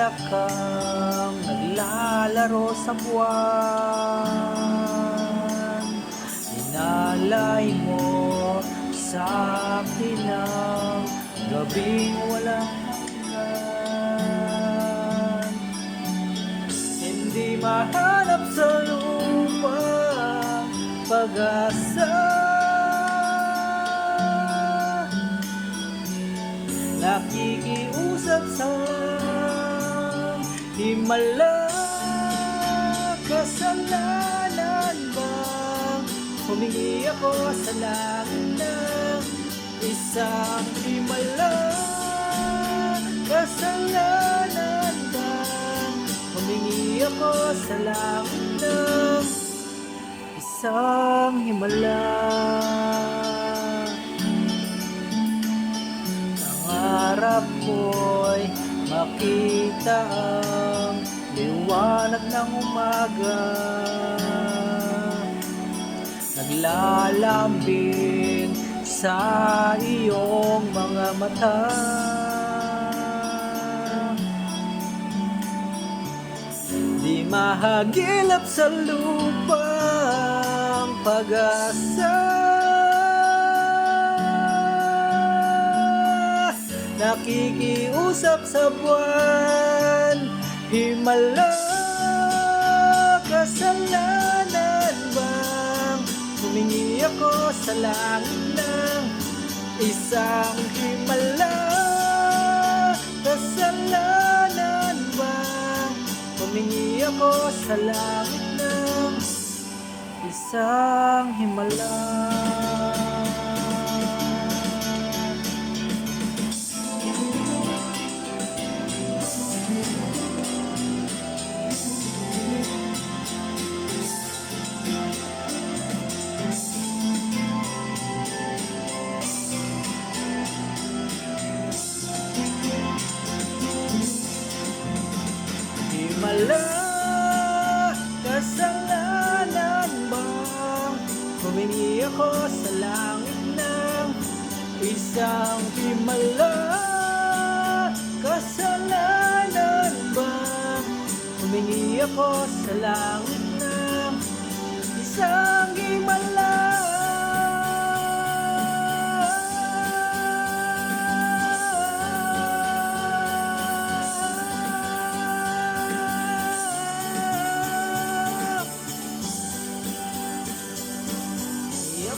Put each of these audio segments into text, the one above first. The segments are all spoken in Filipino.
Isa kang naglalaro sa buwan. Inalay mo sa akin ang gabing walang hanggan. Hindi mahanap sa lupa pag-asa. Nakikiusap sa himala. Kasalanan bang humingi ako sa langit ng isang himala? Kasalanan bang humingi ako sa langit ng isang himala? Pangarap ko'y makita ang liwanag ng umaga. Naglalambing sa iyong mga mata. Di mahagilap sa lupang pag-asa. Nakikiusap sa buwan, himala. Kasalanan bang humingi ako sa langit ng isang himala? Kasalanan bang humingi ako sa langit ng isang himala? Himala, kasalanan bang humingi ako sa langit ng isang himala? Kasalanan bang humingi ako sa langit ng isang himala?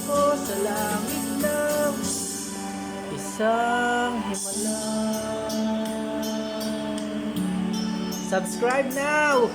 Ako sa langit ng isang himala. Subscribe now!